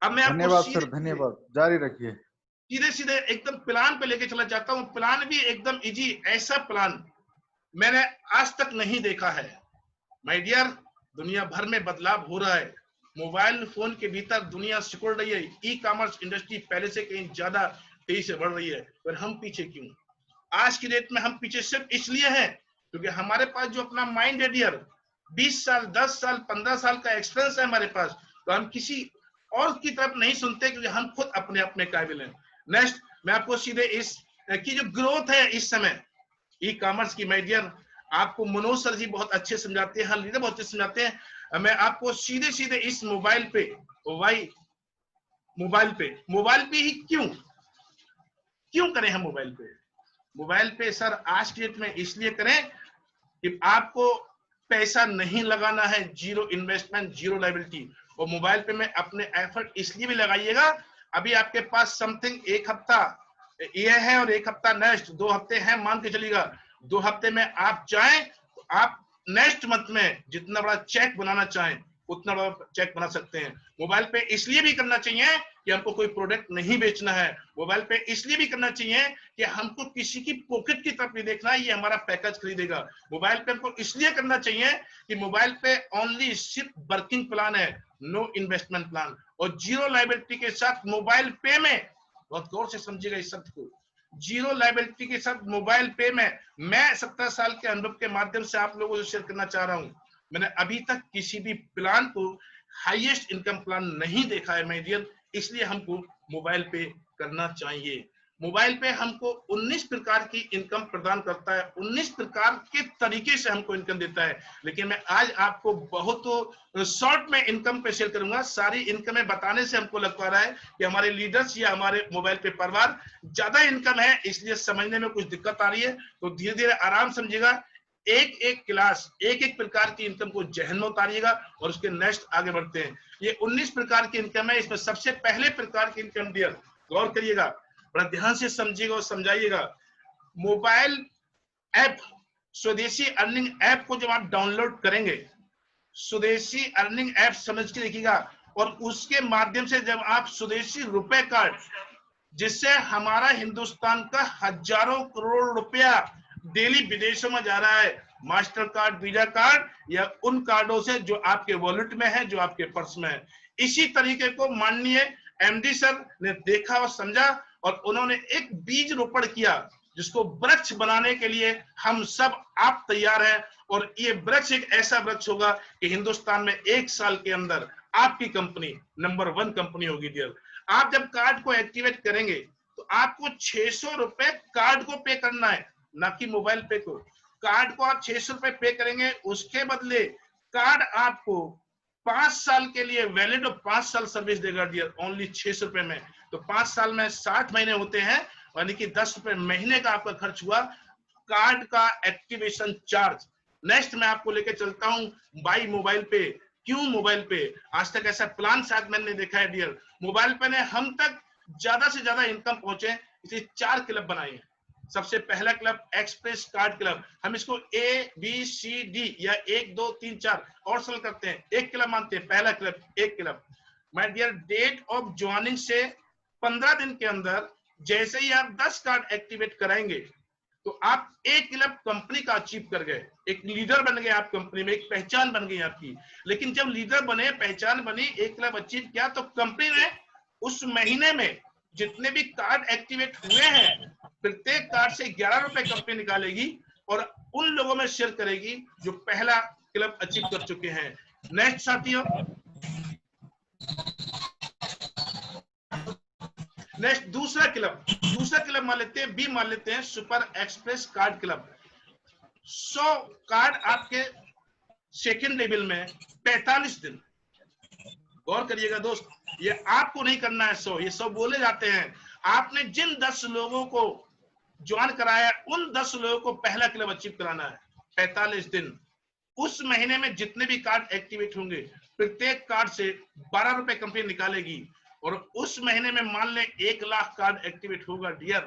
अब मैं आपको धन्यवाद सर, धन्यवाद, जारी रखिए। सीधे सीधे एकदम प्लान पे लेके चला जाता हूँ। प्लान भी एकदम इजी, ऐसा प्लान मैंने आज तक नहीं देखा है। माय डियर, दुनिया भर में बदलाव हो रहा है। मोबाइल फोन के भीतर दुनिया सिकुड़ रही है। ई कॉमर्स इंडस्ट्री पहले से कहीं ज्यादा तेजी से बढ़ रही है, पर हम पीछे क्यों? आज की डेट में हम पीछे सिर्फ इसलिए हैं क्योंकि हमारे पास जो अपना माइंड है डियर, 20 साल, 10 साल, 15 साल का एक्सपीरियंस है हमारे पास, तो हम किसी और की तरफ नहीं सुनते क्योंकि हम खुद अपने अपने काबिल हैं। नेक्स्ट, मैं आपको सीधे इस की जो ग्रोथ है इस समय ई कॉमर्स की, माय डियर, आपको मनोज सर जी बहुत अच्छे समझाते हैं, लीडर बहुत अच्छे समझाते हैं। मैं आपको सीधे सीधे इस मोबाइल पे, भाई मोबाइल पे ही क्यों करें हम मोबाइल पे सर आज की डेट में इसलिए करें कि आपको पैसा नहीं लगाना है, जीरो इन्वेस्टमेंट, जीरो लायबिलिटी। और मोबाइल पे में अपने एफर्ट इसलिए भी लगाइएगा, अभी आपके पास समथिंग एक हफ्ता ये है और एक हफ्ता नेक्स्ट, 2 हफ्ते हैं, मान के चलिएगा 2 हफ्ते में आप चाहें तो आप नेक्स्ट मंथ में जितना बड़ा चेक बनाना चाहें उतना बड़ा चेक बना सकते हैं। मोबाइल पे इसलिए भी करना चाहिए कि हमको कोई प्रोडक्ट नहीं बेचना है। मोबाइल पे इसलिए भी करना चाहिए कि हमको किसी की पॉकेट की तरफ नहीं देखना है, ये हमारा पैकेज खरीदेगा। मोबाइल पे हमको इसलिए करना चाहिए कि मोबाइल पे ओनली सिर्फ वर्किंग प्लान है, नो इन्वेस्टमेंट प्लान, और जीरो लायबिलिटी के साथ मोबाइल पे में, बहुत गौर से समझिएगा इस शब्द को, जीरो लायबिलिटी के साथ मोबाइल पे में मैं 17 साल के अनुभव के माध्यम से आप लोगों से शेयर करना चाह रहा हूं। मैंने अभी तक किसी भी प्लान को हाईएस्ट इनकम प्लान नहीं देखा है माय डियर, इसलिए हमको मोबाइल पे करना चाहिए। मोबाइल पे हमको 19 प्रकार की इनकम प्रदान करता है, 19 प्रकार के तरीके से हमको इनकम देता है। लेकिन मैं आज आपको बहुत शॉर्ट में इनकम पे शेयर करूंगा। सारी इनकमें बताने से हमको लग पा रहा है कि हमारे लीडर्स या हमारे मोबाइल पे परिवार ज्यादा इनकम है, इसलिए समझने में कुछ दिक्कत आ रही है। तो धीरे धीरे आराम समझिएगा, एक एक क्लास, एक एक प्रकार की इनकम को जहन में उतारिएगा और उसके नेक्स्ट आगे बढ़ते हैं। ये 19 प्रकार की इनकम है, इसमें सबसे पहले प्रकार की इनकम डियर, गौर करिएगा, बड़ा ध्यान से समझिएगा और समझाइएगा। मोबाइल ऐप, स्वदेशी अर्निंग ऐप को जब आप डाउनलोड करेंगे, स्वदेशी अर्निंग ऐप समझ के देखिएगा, और उसके माध्यम से जब आप स्वदेशी रुपए कार्ड, जिससे हमारा हिंदुस्तान का हजारों करोड़ रुपया डेली विदेशों में जा रहा है, मास्टर कार्ड, वीजा कार्ड या उन कार्डों से जो आपके वॉलेट में है, जो आपके पर्स में है। इसी तरीके को माननीय एमडी सर ने देखा और समझा और उन्होंने एक बीज रोपण किया, जिसको वृक्ष बनाने के लिए हम सब आप तैयार हैं। और ये वृक्ष एक ऐसा वृक्ष होगा कि हिंदुस्तान में 1 साल के अंदर आपकी कंपनी नंबर 1 कंपनी होगी डियर। आप जब कार्ड को एक्टिवेट करेंगे तो आपको 600 रुपए कार्ड को पे करना है, ना कि मोबाइल पे को। कार्ड को आप 600 रुपए पे करेंगे, उसके बदले कार्ड आपको 5 साल के लिए वैलिड और 5 साल सर्विस देगा डियर, ओनली 600 रुपए में। तो 5 साल में 60 महीने होते हैं, यानी कि 10 रुपए महीने का आपका खर्च हुआ कार्ड का एक्टिवेशन चार्ज। नेक्स्ट मैं आपको लेके चलता हूं बाई मोबाइल पे। क्यों मोबाइल पे? आज तक ऐसा प्लान शायद मैंने देखा है डियर, मोबाइल पे ने हम तक ज्यादा से ज्यादा इनकम पहुंचे, इसलिए 4 क्लब बनाए हैं। सबसे पहला क्लब एक्सप्रेस कार्ड क्लब, हम इसको ए बी सी डी या 1 2 3 4 और सरल करते हैं, एक क्लब मानते हैं। पहला क्लब, एक club. My dear, date of joining से 15 दिन के अंदर जैसे ही आप 10 कार्ड एक्टिवेट कराएंगे तो आप एक क्लब कंपनी का अचीव कर गए, एक लीडर बन गए आप कंपनी में, एक पहचान बन गई आपकी। लेकिन जब लीडर बने, पहचान बनी, एक क्लब अचीव किया, तो कंपनी ने उस महीने में जितने भी कार्ड एक्टिवेट हुए हैं, प्रत्येक कार्ड से 11 रुपए कंपनी निकालेगी और उन लोगों में शेयर करेगी जो पहला क्लब अचीव कर चुके हैं। नेक्स्ट साथियों, नेक्स्ट दूसरा क्लब मान लेते हैं, बी मान लेते हैं, super express card club. 100 card आपके सेकंड लेवल में 45 दिन। गौर करिएगा दोस्त, ये आपको नहीं करना है 100, ये 100 बोले जाते हैं। आपने जिन 10 लोगों को ज्वाइन कराया, उन 10 लोगों को पहला क्लब अचीव कराना है, 45 दिन। उस महीने में जितने भी कार्ड एक्टिवेट होंगे, प्रत्येक कार्ड से 12 रुपए कंपनी निकालेगी। और उस महीने में मान लें 1 लाख कार्ड एक्टिवेट होगा डियर,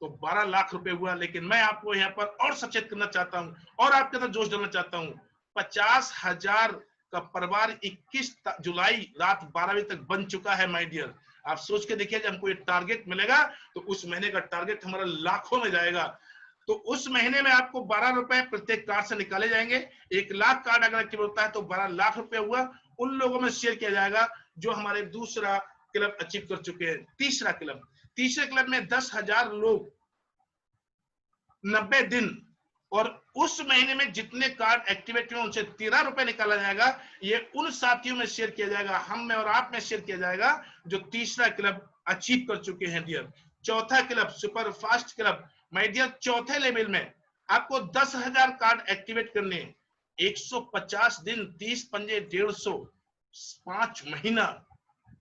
तो 12 लाख रुपए हुआ। लेकिन मैं आपको यहाँ पर और सचेत करना चाहता हूं और आपके अंदर जोश डालना चाहता हूं, 50,000 का परिवार 21 जुलाई रात 12 बजे तक बन चुका है माय डियर। आप सोच के देखिए, जब हमको ये टारगेट मिलेगा तो उस महीने का टारगेट हमारा लाखों में जाएगा। तो उस महीने में आपको 12 रुपए प्रत्येक कार्ड से निकाले जाएंगे। 1 लाख कार्ड अगर एक्टिव होता है तो 12 लाख रुपए हुआ, उन लोगों में शेयर किया जाएगा जो हमारे दूसरा क्लब अचीव कर चुके हैं। तीसरे क्लब में 10,000 लोग 90 दिन, और उस महीने में जितने कार्ड एक्टिवेट हुए उनसे 13 रुपए निकाला जाएगा। ये उन साथियों में शेयर किया जाएगा, हम में और आप में शेयर किया जाएगा जो तीसरा क्लब अचीव कर चुके हैं डियर। चौथा club super fast club my dear, चौथे लेवल में आपको 10,000 कार्ड एक्टिवेट करने, 150 दिन, 30 पंजे, 150, 5 महीना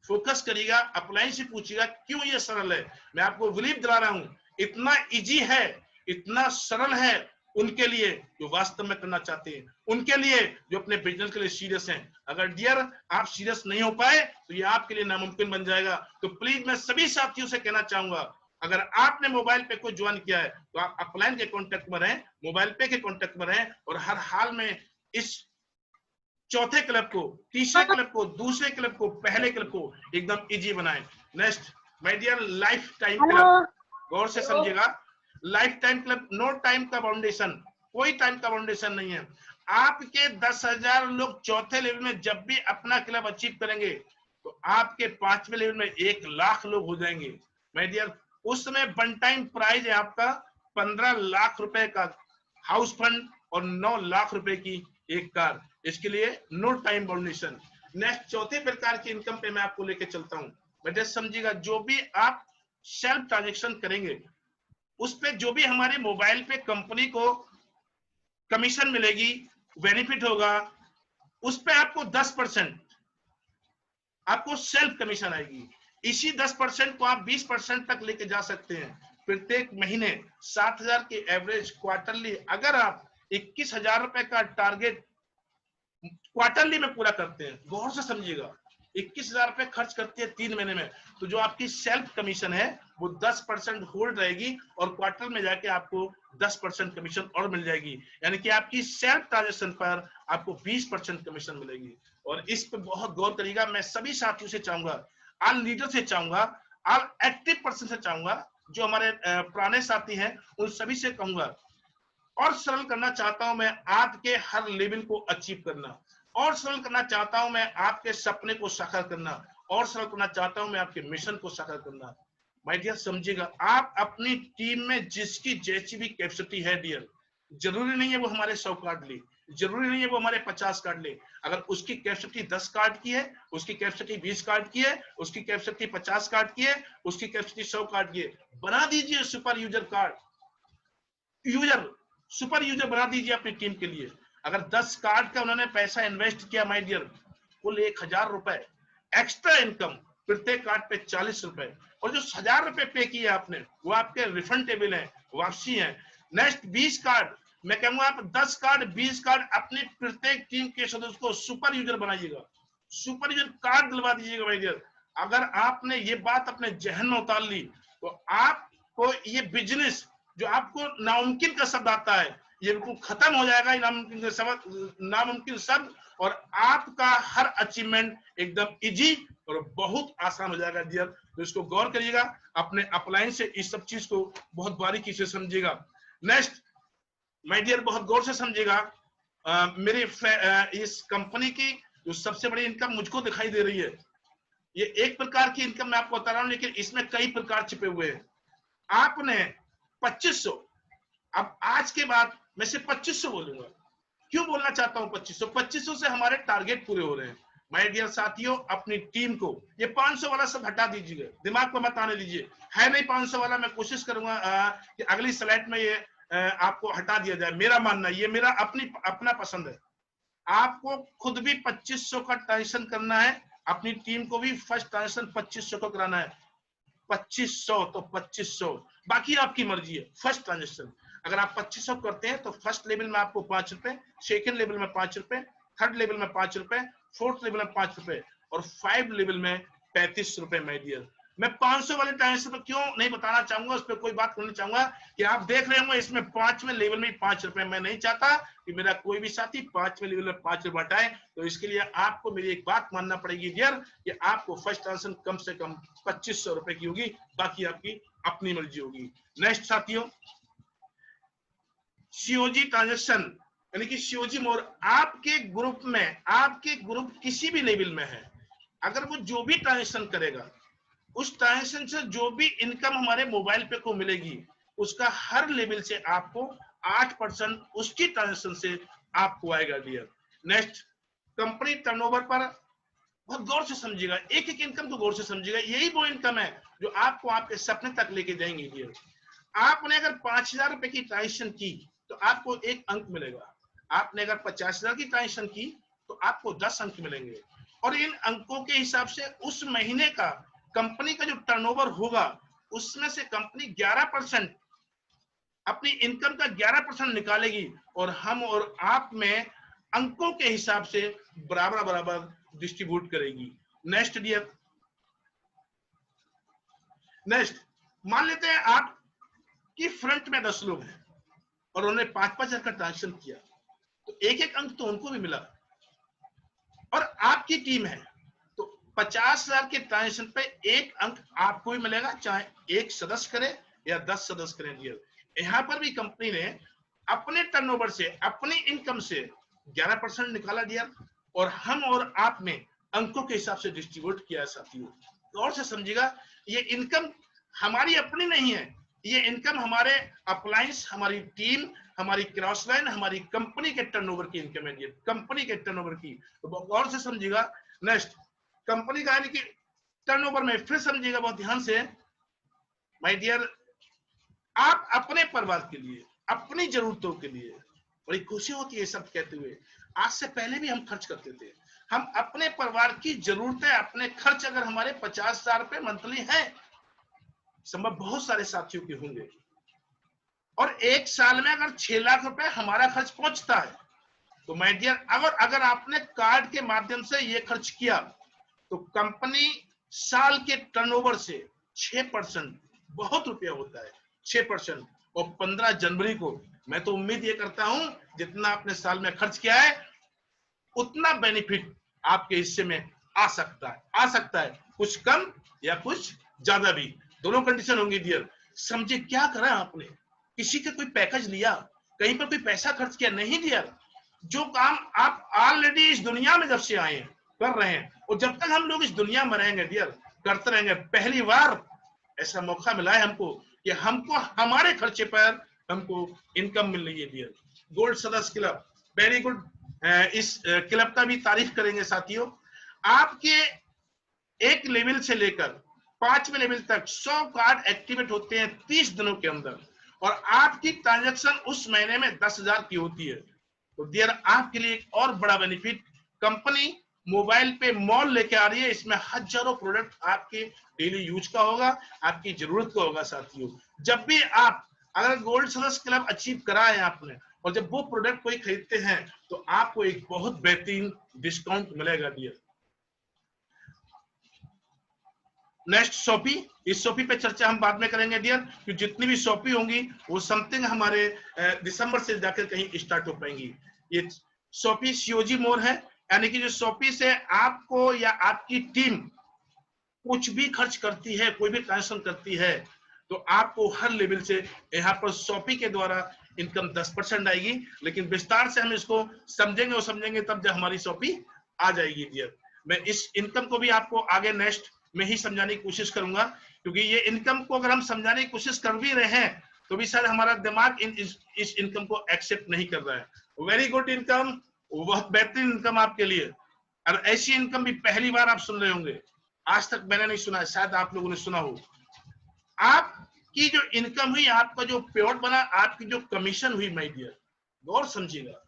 फोकस करिएगा। अपलाइन से पूछिएगा क्यों ये सरल है। मैं आपको बिलीव दिला रहा हूं, इतना इजी है, इतना सरल है उनके लिए जो वास्तव में करना चाहते हैं, उनके लिए जो अपने बिजनेस के लिए सीरियस हैं। अगर डियर आप सीरियस नहीं हो पाए तो ये आपके लिए नामुमकिन बन जाएगा। तो प्लीज मैं सभी साथियों से कहना चाहूंगा, अगर आपने मोबाइल पे को ज्वाइन किया है तो आप अपलाइन के कॉन्टेक्ट में रहें, मोबाइल पे के कॉन्टेक्ट में रहें, और हर हाल में इस चौथे क्लब को, तीसरे क्लब को, दूसरे क्लब को, पहले क्लब को एकदम इजी बनाएं। Next my dear, life time club, गौर से समझिएगा। Life time club, no time का बाउंडेशन, कोई टाइम का बाउंडेशन नहीं है। आपके 10,000 लोग चौथे लेवल में जब भी अपना क्लब अचीव करेंगे तो आपके 5वें लेवल में 1 लाख लोग हो जाएंगे माय डियर। उस समय वन टाइम प्राइज है आपका 15 लाख रुपए का हाउस फंड और 9 लाख रुपए की एक कार। इसके लिए नो टाइम बाउंडेशन। नेक्स्ट, चौथे प्रकार की इनकम पे मैं आपको लेके चलता हूं। बेटे समझिएगा, जो भी आप सेल्फ ट्रांजेक्शन करेंगे उस पे जो भी हमारे मोबाइल पे कंपनी को कमीशन मिलेगी, बेनिफिट होगा, उस पे आपको 10% आपको सेल्फ कमीशन आएगी। इसी 10% को आप 20% तक लेके जा सकते हैं। प्रत्येक महीने 7,000 की एवरेज क्वार्टरली, अगर आप 21,000 रुपए का टारगेट क्वार्टरली में पूरा करते हैं, गौर से समझिएगा, 21,000 रुपए खर्च करते हैं 3 महीने में, तो जो आपकी सेल्फ कमीशन है वो 10% होल्ड रहेगी और क्वार्टर में जाके आपको 10% कमीशन और मिल जाएगी। यानी कि आपकी सेल्फ ट्रांजेक्शन पर आपको 20% कमीशन मिलेगी। और इस पे बहुत गौर करिएगा। मैं सभी साथियों से चाहूंगा, ऑल लीडर से चाहूंगा, ऑल एक्टिव पर्सन से चाहूंगा, जो हमारे पुराने साथी हैं उन सभी से कहूंगा, और सरल करना चाहता हूं मैं आपके हर लेवल को अचीव करना, और सरल करना चाहता हूं मैं आपके सपने को साकार करना, और सरल करना चाहता हूं मैं आपके मिशन को साकार करना। माय डियर समझिएगा, आप अपनी टीम में जिसकी जैसी भी कैपेसिटी है डियर, जरूरी नहीं है वो हमारे 100 कार्ड ले, जरूरी नहीं है वो हमारे 50 कार्ड ले। अगर उसकी कैपेसिटी 10 कार्ड की है, उसकी कैपेसिटी 20 कार्ड की है, उसकी कैपेसिटी 50 कार्ड की है, उसकी कैपेसिटी 100 कार्ड की है, बना दीजिए super user card, super user बना दीजिए अपनी टीम के लिए। अगर 10 कार्ड का उन्होंने पैसा इन्वेस्ट किया माय डियर, कुल 1,000 रुपए एक्स्ट्रा इनकम, प्रत्येक कार्ड पे 40 रुपए, और जो 1,000 रुपए पे किए आपने वो आपके रिफंडेबल है, वापसी है। नेक्स्ट 20 कार्ड, मैं कहूंगा आप 10 कार्ड 20 कार्ड अपनी प्रत्येक टीम के सदस्य को सुपर यूजर बनाइएगा, सुपर यूजर कार्ड दिलवा दीजिएगा माय डियर। अगर आपने ये बात अपने जहन में उतार ली तो आपको ये बिजनेस जो आपको नामुमकिन का शब्द आता है ये बिल्कुल खत्म हो जाएगा, नामुमकिन शब्द, और आपका हर अचीवमेंट एकदम इजी और बहुत आसान हो जाएगा डियर। तो इसको गौर करिएगा, अपने अपलाइन से इस सब चीज को बहुत बारीकी से समझिएगा। नेक्स्ट माय डियर, बहुत गौर से समझिएगा, मेरी इस कंपनी की जो सबसे बड़ी इनकम मुझको दिखाई दे रही है, ये एक प्रकार की इनकम मैं आपको बता रहा हूं, लेकिन इसमें कई प्रकार छिपे हुए हैं। आपने 2500, अब आज के बाद मैं सिर्फ 2500 बोलूंगा। क्यों बोलना चाहता हूं 2500? 2500 से हमारे टारगेट पूरे हो रहे हैं माय डियर साथियों। अपनी टीम को ये 500 वाला सब हटा दीजिएगा, दिमाग को मत आने दीजिए, है नहीं 500 वाला। मैं कोशिश करूंगा कि अगली स्लाइड में ये आपको हटा दिया जाए। मेरा मानना, ये मेरा अपना पसंद है। आपको खुद भी 2500 का ट्रांजेक्शन करना है, अपनी टीम को भी फर्स्ट ट्रांजेक्शन 2500 का कराना है। 2500 तो 2500, बाकी आपकी मर्जी है। फर्स्ट ट्रांजेक्शन अगर आप 2500 करते हैं तो फर्स्ट लेवल में आपको 5 रुपए, सेकेंड लेवल में 5 रुपए, थर्ड लेवल में 5 रुपए, फोर्थ लेवल में 5 रुपए, और 5 लेवल में 35 रुपए माय डियर। मैं 500 वाले ट्रांजेक्शन पर क्यों नहीं बताना चाहूंगा, उस पर कोई बात करना चाहूंगा कि आप देख रहे होंगे इसमें 5वें लेवल में 5 रुपए। मैं नहीं चाहता कि मेरा कोई भी साथी 5वें लेवल में 5 रुपए हटाए, तो इसके लिए आपको मेरी एक बात मानना पड़ेगी डियर, कि आपको फर्स्ट ट्रांजेक्शन कम से कम 2500 रुपए की होगी, बाकी आपकी अपनी मर्जी होगी। नेक्स्ट साथियों, सीओजी ट्रांजेक्शन, यानी कि सीओजी मोर, आपके ग्रुप किसी भी लेवल में है, अगर वो जो भी ट्रांजेक्शन करेगा, उस ट्रांजेक्शन से जो भी इनकम हमारे मोबाइल पे को मिलेगी, उसका हर लेवल से आपको 8% उसकी ट्रांजेक्शन से आपको आएगा डियर। नेक्स्ट, कंपनी टर्नओवर पर बहुत गौर से समझिएगा, एक एक इनकम को गौर से समझिएगा, यही वो इनकम है जो आपको आपके सपने तक लेके जाएंगे डियर। आपने अगर 5000 रुपए की ट्रांजेक्शन की तो आपको 1 अंक मिलेगा, आपने अगर 50,000 की ट्रांजेक्शन की तो आपको 10 अंक मिलेंगे, और इन अंकों के हिसाब से उस महीने का कंपनी का जो टर्नओवर होगा, उसमें से कंपनी 11% अपनी इनकम का 11% निकालेगी, और हम और आप में अंकों के हिसाब से बराबर बराबर डिस्ट्रीब्यूट करेगी। नेक्स्ट डियर, नेक्स्ट, मान लेते हैं आपकी फ्रंट में 10 लोग हैं और उन्होंने 5-5 हजार का ट्रांजेक्शन किया, तो 1-1 अंक तो उनको भी मिला, और आपकी टीम है तो 50,000 के ट्रांजेक्शन पे 1 अंक आपको भी मिलेगा, चाहे 1 सदस्य करे या 10 सदस्य करें डियर। यहां पर भी कंपनी ने अपने टर्नओवर से, अपनी इनकम से 11% निकाला डियर, और हम और आप में अंकों के हिसाब से डिस्ट्रीब्यूट किया साथियों। गौर से समझिएगा, ये इनकम हमारी अपनी नहीं है, ये इनकम हमारे अपलायंस, हमारी टीम, हमारी क्रॉस लाइन, हमारी कंपनी के टर्नओवर की इनकम है, कंपनी के टर्नओवर की, तो गौर से समझिएगा। नेक्स्ट, कंपनी का यानी कि टर्नओवर में फिर समझिएगा बहुत ध्यान से माय डियर, आप अपने परिवार के लिए, अपनी जरूरतों के लिए, बड़ी खुशी होती है शब्द कहते हुए, आज से पहले भी हम खर्च करते थे, हम अपने परिवार की जरूरतें, अपने खर्च, अगर हमारे 50,000 रुपए मंथली है, संभव बहुत सारे साथियों के होंगे, और 1 साल में अगर 6 लाख रुपए हमारा खर्च पहुंचता है, तो माय डियर, अगर आपने कार्ड के माध्यम से ये खर्च किया, तो कंपनी साल के टर्नओवर से 6% बहुत रुपया होता है, 6%, और 15 जनवरी को मैं तो उम्मीद ये करता हूं जितना आपने साल में खर्च किया है उतना बेनिफिट आपके हिस्से में आ सकता है, कुछ कम या कुछ ज्यादा भी, दोनों कंडीशन होंगी डियर। समझे क्या करा आपने, किसी का कोई पैकेज लिया, कहीं पर कोई पैसा खर्च किया, नहीं डियर, जो काम आप ऑलरेडी इस दुनिया में जब से आए हैं कर रहे हैं, और जब तक हम लोग इस दुनिया में रहेंगे डियर करते रहेंगे। पहली बार ऐसा मौका मिला है हमको कि हमको हमारे खर्चे पर हमको इनकम मिल रही है डियर। गोल्ड सदस्य क्लब, वेरी गुड, इस क्लब का भी तारीफ करेंगे साथियों। आपके 1 लेवल से लेकर 5वें लेवल तक 100 कार्ड एक्टिवेट होते हैं 30 दिनों के अंदर, और आपकी ट्रांजैक्शन उस महीने में 10,000 की होती है, तो डियर आपके लिए एक और बड़ा बेनिफिट, कंपनी मोबाइल पे मॉल लेके आ रही है, इसमें हजारों प्रोडक्ट आपके डेली यूज का होगा, आपकी जरूरत का होगा साथियों। जब भी आप अगर गोल्ड सदस्य क्लब अचीव करा है आपने, और जब वो प्रोडक्ट कोई खरीदते हैं तो आपको एक बहुत बेहतरीन डिस्काउंट मिलेगा डियर। नेक्स्ट शॉपी, इस शॉपी पे चर्चा हम बाद में करेंगे डियर, कि जितनी भी शॉपी होंगी वो समथिंग हमारे दिसंबर से जाकर कहीं स्टार्ट हो पाएंगी। ये शॉपी सीओजी मोर है, यानी कि जो शॉपी से आपको या आपकी टीम कुछ भी खर्च करती है, कोई भी ट्रांजेक्शन करती है, तो आपको हर लेवल से यहाँ पर शॉपी के द्वारा इनकम 10% आएगी, लेकिन विस्तार से हम इसको समझेंगे और समझेंगे तब जब हमारी शॉपी आ जाएगी डियर। मैं इस इनकम को भी आपको आगे नेक्स्ट में ही समझाने की कोशिश करूंगा, क्योंकि ये इनकम को अगर हम समझाने की कोशिश कर भी रहे हैं तो भी शायद हमारा दिमाग इस इनकम को एक्सेप्ट नहीं कर रहा है। वेरी गुड इनकम, बहुत बेहतरीन इनकम आपके लिए, और ऐसी इनकम भी पहली बार आप सुन रहे होंगे, आज तक मैंने नहीं सुना, शायद आप लोगों ने सुना हो। आपकी जो इनकम हुई, आपका जो पेआउट बना, आपकी जो कमीशन हुई माय डियर, गौर समझिएगा,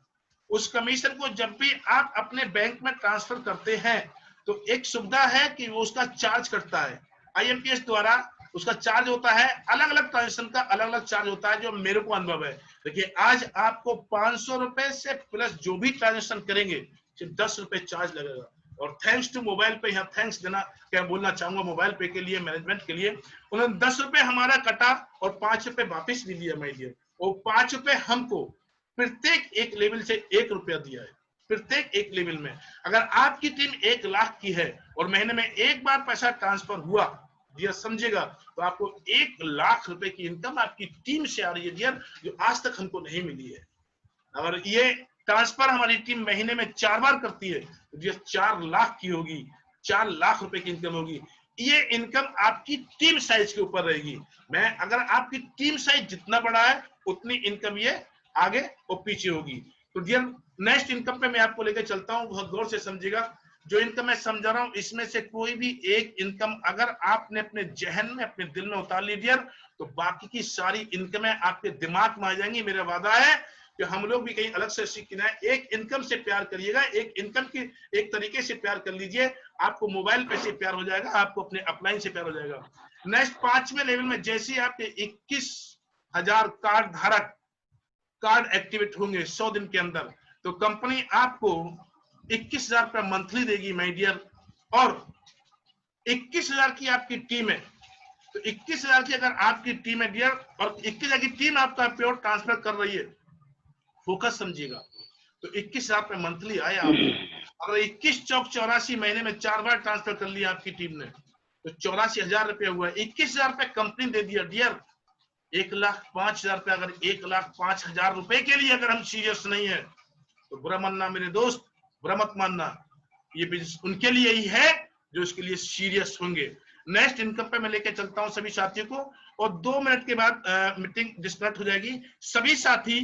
उस कमीशन को जब भी आप अपने बैंक में ट्रांसफर करते हैं तो एक सुविधा है कि वो उसका चार्ज करता है आईएमपीएस द्वारा, उसका चार्ज होता है, अलग अलग ट्रांजेक्शन का अलग अलग चार्ज होता है, जो मेरे को अनुभव है। देखिए आज आपको 500 रुपए से प्लस जो भी ट्रांजेक्शन करेंगे सिर्फ 10 रुपए चार्ज लगेगा, और थैंक्स टू मोबाइल पे, यहाँ थैंक्स देना क्या बोलना चाहूंगा मोबाइल पे के लिए, मैनेजमेंट के लिए। उन्होंने 10 रुपए हमारा कटा और 5 रुपए वापिस भी दिया माय डियर, और 5 रुपए हमको प्रत्येक एक लेवल से 1 रुपया दिया है, प्रत्येक एक लेवल में। अगर आपकी टीम 1 लाख की है और महीने में एक बार पैसा ट्रांसफर हुआ डियर, समझेगा, तो आपको 1 लाख रुपए की इनकम आपकी टीम से आ रही है डियर, जो आज तक हमको नहीं मिली है। अगर ये ट्रांसफर हमारी टीम महीने में 4 बार करती है तो ये 4 लाख की होगी, 4 लाख रुपए की इनकम होगी। ये इनकम आपकी टीम साइज के ऊपर रहेगी। मैं अगर आपकी टीम साइज जितना बड़ा है उतनी इनकम ये आगे और पीछे होगी। तो डियर नेक्स्ट इनकम पे मैं आपको लेकर चलता हूं, बहुत गौर से समझिएगा। जो इनकम मैं समझा रहा हूं इसमें से कोई भी एक इनकम अगर आपने अपने जहन में, अपने दिल में उतार ली डियर, तो बाकी की सारी इनकमें आपके दिमाग में आ जाएंगी। मेरा वादा है कि हम लोग भी कहीं अलग से सीखना है। एक इनकम से प्यार करिएगा, एक इनकम की एक तरीके से प्यार कर लीजिए, आपको मोबाइल पे से प्यार हो जाएगा, आपको अपने अपलाइन से प्यार हो जाएगा। नेक्स्ट 5वें लेवल में जैसे ही आपके 21,000 कार्ड धारक कार्ड एक्टिवेट होंगे 100 दिन के अंदर, तो कंपनी आपको 21,000 रुपया मंथली देगी माय डियर। और 21,000 की आपकी टीम है, तो 21,000 की अगर आपकी टीम है डियर, और 21,000 की टीम आपका प्योर ट्रांसफर कर रही है, फोकस समझिएगा, तो 21,000 रुपए मंथली आया आपको। अगर 21 चौक 84 महीने में 4 बार ट्रांसफर कर लिया आपकी टीम ने, तो 84,000 रुपए हुआ। 21,000 रुपए कंपनी दे दिया डियर। 1,05,000 रुपए, अगर 1,05,000 रुपए के लिए अगर हम सीरियस नहीं है तो बुरा मानना मेरे दोस्त, बुरा मत मानना, ये बिजनेस उनके लिए ही है जो इसके लिए सीरियस होंगे। नेक्स्ट इनकम पे मैं लेके चलता हूं सभी साथियों को, और 2 मिनट के बाद मीटिंग डिस्कनेक्ट हो जाएगी। सभी साथी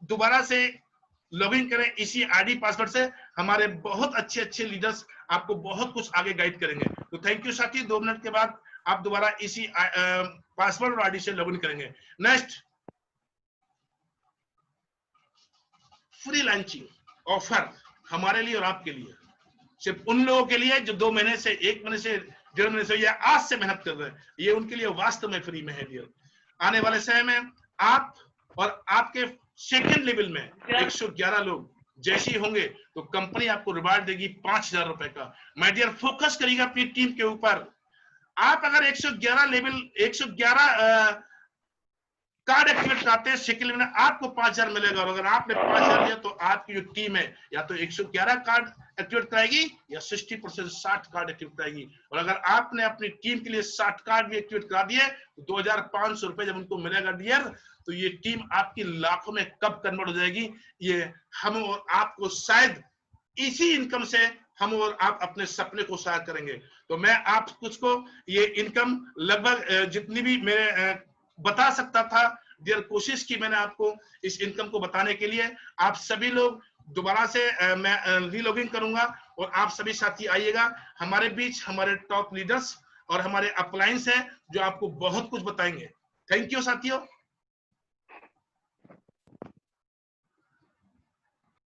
दोबारा से लॉगिन करें इसी आईडी पासवर्ड से। हमारे बहुत अच्छे अच्छे लीडर्स आपको बहुत कुछ आगे गाइड करेंगे। तो थैंक यू साथी, 2 मिनट के बाद आप दोबारा इसी पासवर्ड और आईडी से लॉगिन करेंगे। नेक्स्ट, फ्री लॉन्चिंग ऑफर हमारे लिए और आपके लिए, सिर्फ उन लोगों के लिए जो 2 महीने से, 1 महीने से, 1.5 महीने से या आज से मेहनत कर रहे हैं, ये उनके लिए वास्तव में फ्री में है डियर। आने वाले समय में आप और आपके सेकंड लेवल में 111 लोग जैसे ही होंगे तो कंपनी आपको रिवार्ड देगी 5,000 रुपए का। माय डियर फोकस करिएगा अपनी टीम के ऊपर। आप अगर 111 लेवल 111 कार्ड एक्टिवेट कराते हैं सेकंड में, आपको 5,000 मिलेगा। और अगर आपने 5,000 दिया तो आपकी जो टीम है या तो 111 कार्ड एक्टिवेट कराएगी या 60% 60 कार्ड एक्टिवेट कराएगी। और अगर आपने अपनी टीम के लिए 60 कार्ड भी एक्टिवेट करा दिए तो 2,500 रुपए जब उनको मिलेगा डियर, तो ये टीम आपकी लाखों में कब कन्वर्ट हो जाएगी, ये हम और आपको शायद इसी इनकम से हम और आप अपने सपने को साकार करेंगे। तो मैं आप कुछ को ये इनकम लगभग जितनी भी मेरे बता सकता था डियर, कोशिश की मैंने आपको इस इनकम को बताने के लिए। आप सभी लोग दोबारा से मैं रीलॉगिन करूंगा और आप सभी साथी आइएगा हमारे बीच। हमारे टॉप लीडर्स और हमारे अपलाइंस हैं जो आपको बहुत कुछ बताएंगे। थैंक यू साथियों।